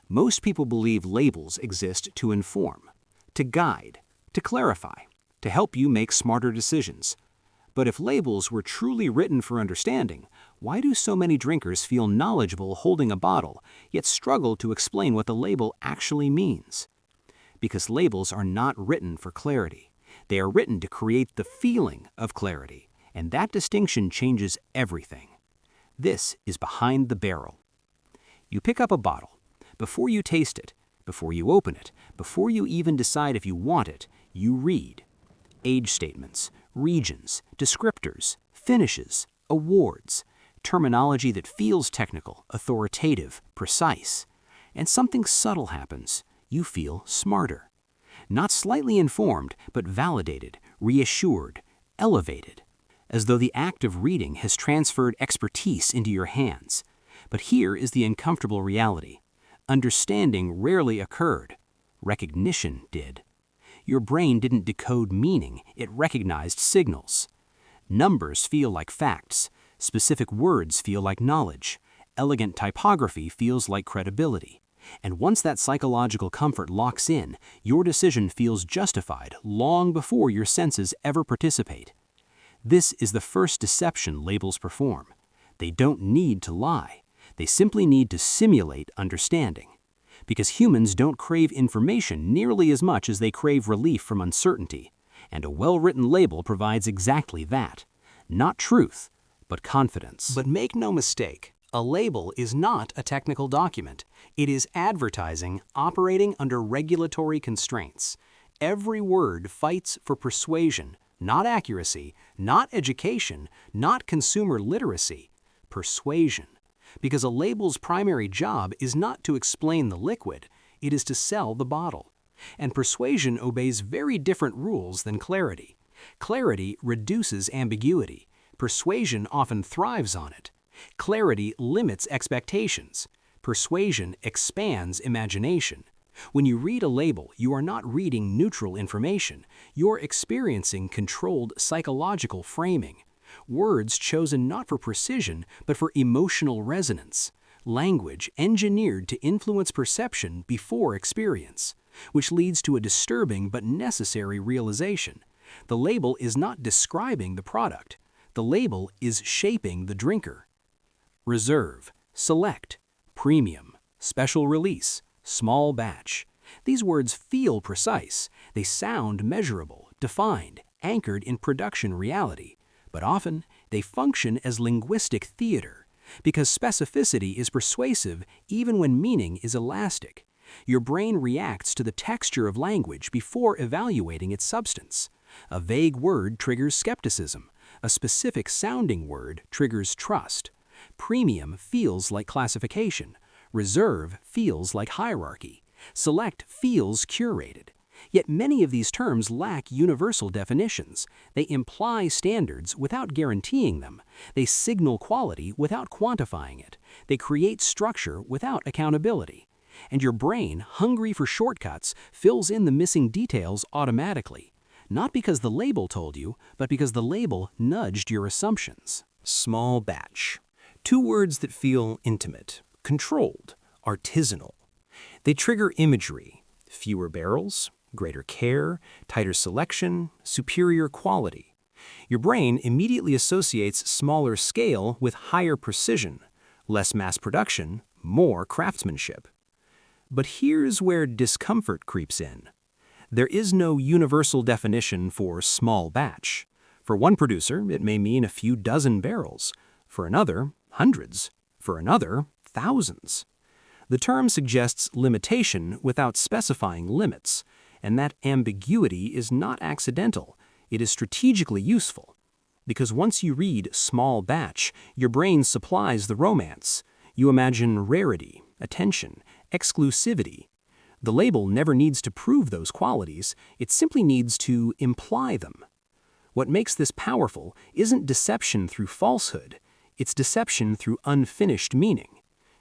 Most people believe labels exist to inform, to guide, to clarify, to help you make smarter decisions. But if labels were truly written for understanding, why do so many drinkers feel knowledgeable holding a bottle, yet struggle to explain what the label actually means? Because labels are not written for clarity. They are written to create the feeling of clarity, and that distinction changes everything. This is behind the barrel. You pick up a bottle. Before you taste it, before you open it, before you even decide if you want it, you read age statements, regions, descriptors, finishes, awards, terminology that feels technical, authoritative, precise. And something subtle happens. You feel smarter. Not slightly informed, but validated, reassured, elevated, as though the act of reading has transferred expertise into your hands. But here is the uncomfortable reality. Understanding rarely occurred. Recognition did. Your brain didn't decode meaning, it recognized signals. Numbers feel like facts. Specific words feel like knowledge. Elegant typography feels like credibility. And once that psychological comfort locks in, your decision feels justified long before your senses ever participate. This is the first deception labels perform. They don't need to lie. They simply need to simulate understanding. Because humans don't crave information nearly as much as they crave relief from uncertainty. And a well-written label provides exactly that. Not truth, but confidence. But make no mistake, a label is not a technical document. It is advertising operating under regulatory constraints. Every word fights for persuasion, not accuracy, not education, not consumer literacy. Persuasion. Because a label's primary job is not to explain the liquid, it is to sell the bottle. And persuasion obeys very different rules than clarity. Clarity reduces ambiguity. Persuasion often thrives on it. Clarity limits expectations. Persuasion expands imagination. When you read a label, you are not reading neutral information. You're experiencing controlled psychological framing. Words chosen not for precision, but for emotional resonance. Language engineered to influence perception before experience, which leads to a disturbing but necessary realization. The label is not describing the product. The label is shaping the drinker. Reserve, select, premium, special release, small batch. These words feel precise. They sound measurable, defined, anchored in production reality. But often, they function as linguistic theater, because specificity is persuasive even when meaning is elastic. Your brain reacts to the texture of language before evaluating its substance. A vague word triggers skepticism. A specific sounding word triggers trust. Premium feels like classification. Reserve feels like hierarchy. Select feels curated. Yet many of these terms lack universal definitions. They imply standards without guaranteeing them. They signal quality without quantifying it. They create structure without accountability. And your brain, hungry for shortcuts, fills in the missing details automatically. Not because the label told you, but because the label nudged your assumptions. Small batch. Two words that feel intimate, controlled, artisanal. They trigger imagery, fewer barrels, greater care, tighter selection, superior quality. Your brain immediately associates smaller scale with higher precision, less mass production, more craftsmanship. But here's where discomfort creeps in. There is no universal definition for small batch. For one producer, it may mean a few dozen barrels. For another, hundreds. For another, thousands. The term suggests limitation without specifying limits, and that ambiguity is not accidental. It is strategically useful. Because once you read small batch, your brain supplies the romance. You imagine rarity, attention, exclusivity. The label never needs to prove those qualities, it simply needs to imply them. What makes this powerful isn't deception through falsehood, it's deception through unfinished meaning.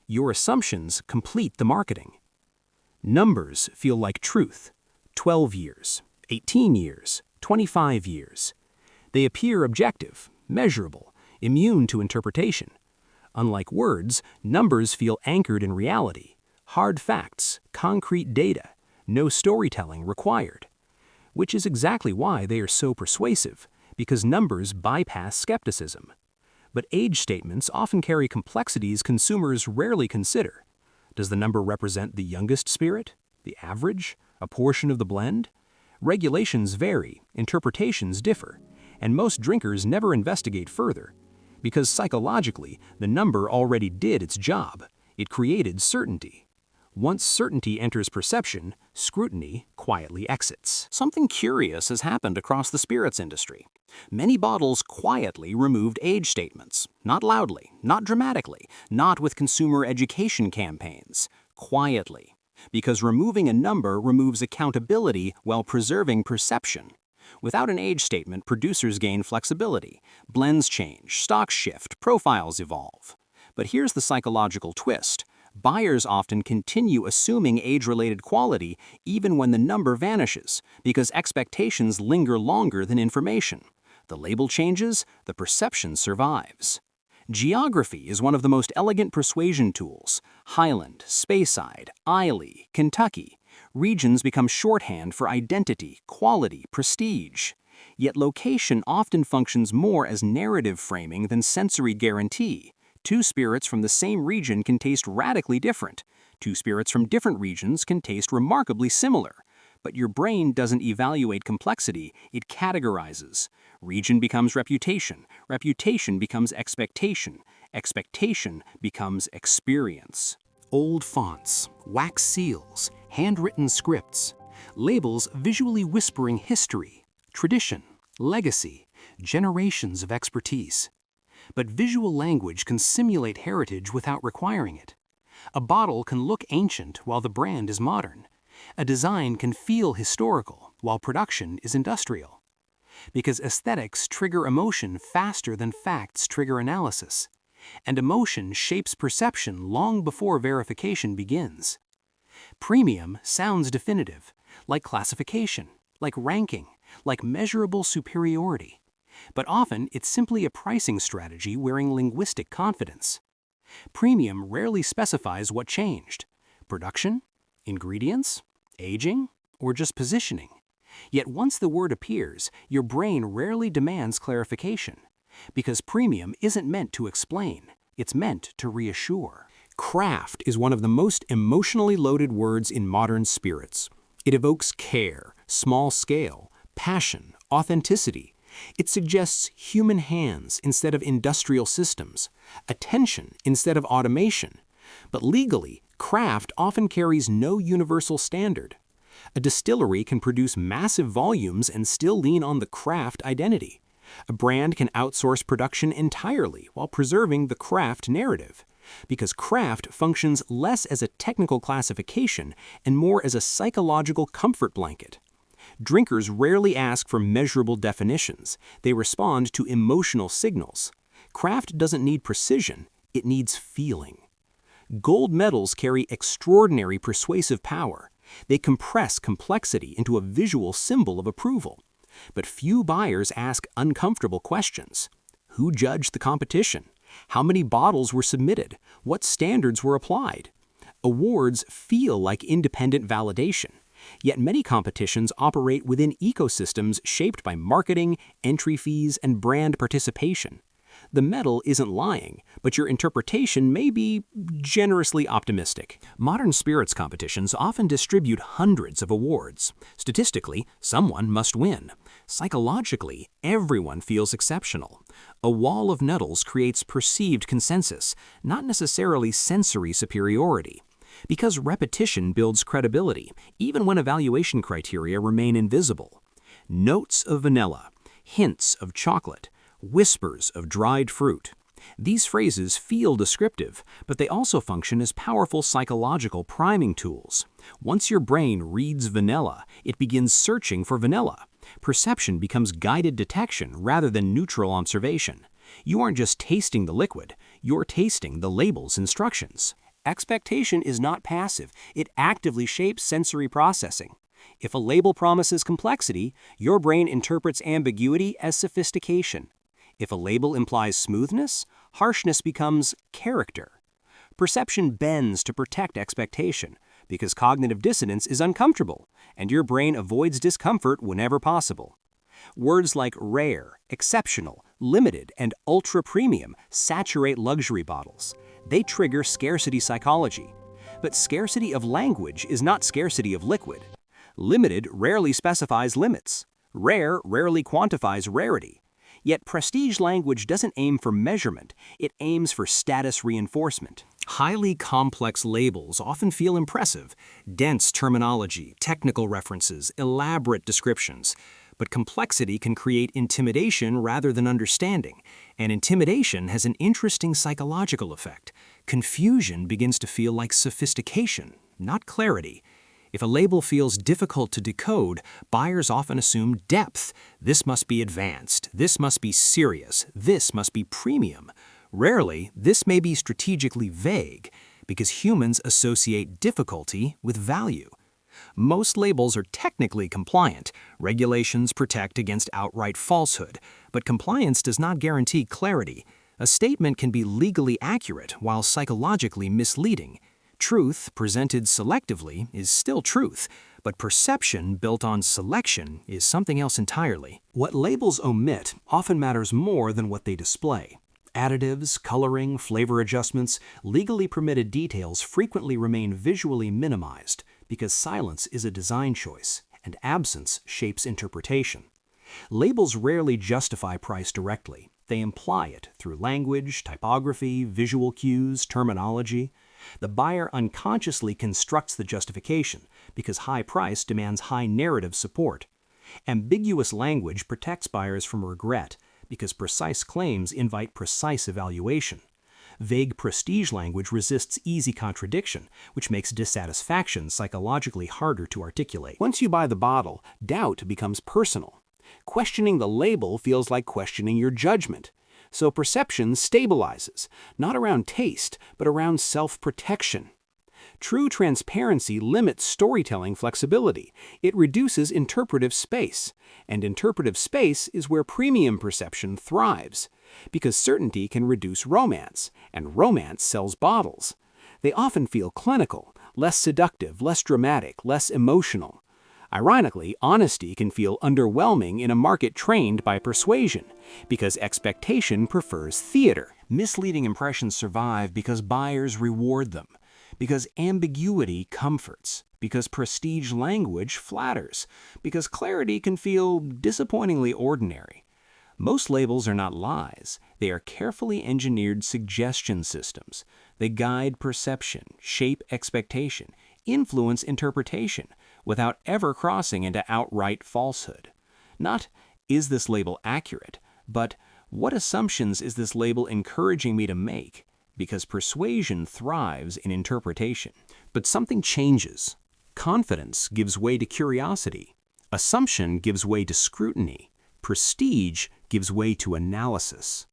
Your assumptions complete the marketing. Numbers feel like truth. 12 years, 18 years, 25 years. They appear objective, measurable, immune to interpretation. Unlike words, numbers feel anchored in reality, Hard facts, concrete data, no storytelling required. Which is exactly why they are so persuasive, because numbers bypass skepticism. But age statements often carry complexities consumers rarely consider. Does the number represent the youngest spirit, the average, a portion of the blend? Regulations vary, interpretations differ, and most drinkers never investigate further. Because psychologically, the number already did its job. It created certainty. Once certainty enters perception, scrutiny quietly exits. Something curious has happened across the spirits industry. Many bottles quietly removed age statements, not loudly, not dramatically, not with consumer education campaigns, quietly. Because removing a number removes accountability while preserving perception. Without an age statement, producers gain flexibility, blends change, stocks shift, profiles evolve. But here's the psychological twist. Buyers often continue assuming age-related quality even when the number vanishes, because expectations linger longer than information. The label changes, the perception survives. Geography is one of the most elegant persuasion tools. Highland, Speyside, Islay, Kentucky. Regions become shorthand for identity, quality, prestige. Yet location often functions more as narrative framing than sensory guarantee. Two spirits from the same region can taste radically different. Two spirits from different regions can taste remarkably similar. But your brain doesn't evaluate complexity, it categorizes. Region becomes reputation, reputation becomes expectation, expectation becomes experience. Old fonts, wax seals, handwritten scripts, labels visually whispering history, tradition, legacy, generations of expertise. But visual language can simulate heritage without requiring it. A bottle can look ancient while the brand is modern. A design can feel historical while production is industrial. Because aesthetics trigger emotion faster than facts trigger analysis. And emotion shapes perception long before verification begins. Premium sounds definitive, like classification, like ranking, like measurable superiority. But often it's simply a pricing strategy wearing linguistic confidence. Premium rarely specifies what changed: production, ingredients, aging, or just positioning. Yet once the word appears, your brain rarely demands clarification. Because premium isn't meant to explain, it's meant to reassure. Craft is one of the most emotionally loaded words in modern spirits. It evokes care, small scale, passion, authenticity. It suggests human hands instead of industrial systems, attention instead of automation. But legally, craft often carries no universal standard. A distillery can produce massive volumes and still lean on the craft identity. A brand can outsource production entirely while preserving the craft narrative. Because craft functions less as a technical classification and more as a psychological comfort blanket. Drinkers rarely ask for measurable definitions. They respond to emotional signals. Craft doesn't need precision, it needs feeling. Gold medals carry extraordinary persuasive power. They compress complexity into a visual symbol of approval. But few buyers ask uncomfortable questions. Who judged the competition? How many bottles were submitted? What standards were applied? Awards feel like independent validation. Yet many competitions operate within ecosystems shaped by marketing, entry fees, and brand participation. The medal isn't lying, but your interpretation may be generously optimistic. Modern spirits competitions often distribute hundreds of awards. Statistically, someone must win. Psychologically, everyone feels exceptional. A wall of medals creates perceived consensus, not necessarily sensory superiority. Because repetition builds credibility, even when evaluation criteria remain invisible. Notes of vanilla, hints of chocolate, whispers of dried fruit. These phrases feel descriptive, but they also function as powerful psychological priming tools. Once your brain reads vanilla, it begins searching for vanilla. Perception becomes guided detection rather than neutral observation. You aren't just tasting the liquid, you're tasting the label's instructions. Expectation is not passive, it actively shapes sensory processing. If a label promises complexity, your brain interprets ambiguity as sophistication. If a label implies smoothness, harshness becomes character. Perception bends to protect expectation because cognitive dissonance is uncomfortable, and your brain avoids discomfort whenever possible. Words like rare, exceptional, limited, and ultra-premium saturate luxury bottles. They trigger scarcity psychology. But scarcity of language is not scarcity of liquid. Limited rarely specifies limits. Rare rarely quantifies rarity. Yet prestige language doesn't aim for measurement, it aims for status reinforcement. Highly complex labels often feel impressive, dense terminology, technical references, elaborate descriptions. But complexity can create intimidation rather than understanding, and intimidation has an interesting psychological effect. Confusion begins to feel like sophistication, not clarity. If a label feels difficult to decode, buyers often assume depth. This must be advanced, this must be serious, this must be premium. Rarely, this may be strategically vague, because humans associate difficulty with value. Most labels are technically compliant. Regulations protect against outright falsehood, but compliance does not guarantee clarity. A statement can be legally accurate while psychologically misleading. Truth presented selectively is still truth, but perception built on selection is something else entirely. What labels omit often matters more than what they display. Additives, coloring, flavor adjustments, legally permitted details frequently remain visually minimized because silence is a design choice and absence shapes interpretation. Labels rarely justify price directly. They imply it through language, typography, visual cues, terminology. The buyer unconsciously constructs the justification because high price demands high narrative support. Ambiguous language protects buyers from regret because precise claims invite precise evaluation. Vague prestige language resists easy contradiction, which makes dissatisfaction psychologically harder to articulate. Once you buy the bottle, doubt becomes personal. Questioning the label feels like questioning your judgment. So perception stabilizes, not around taste, but around self-protection. True transparency limits storytelling flexibility. It reduces interpretive space, and interpretive space is where premium perception thrives, because certainty can reduce romance, and romance sells bottles. They often feel clinical, less seductive, less dramatic, less emotional. Ironically, honesty can feel underwhelming in a market trained by persuasion, because expectation prefers theater. Misleading impressions survive because buyers reward them, because ambiguity comforts, because prestige language flatters, because clarity can feel disappointingly ordinary. Most labels are not lies. They are carefully engineered suggestion systems. They guide perception, shape expectation, influence interpretation, without ever crossing into outright falsehood. Not, is this label accurate, but what assumptions is this label encouraging me to make? Because persuasion thrives in interpretation. But something changes. Confidence gives way to curiosity. Assumption gives way to scrutiny. Prestige gives way to analysis.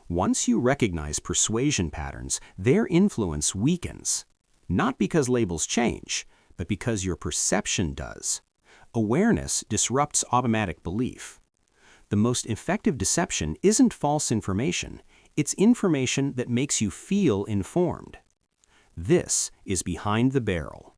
Once you recognize persuasion patterns, their influence weakens. Not because labels change, but because your perception does. Awareness disrupts automatic belief. The most effective deception isn't false information, it's information that makes you feel informed. This is Behind the Barrel.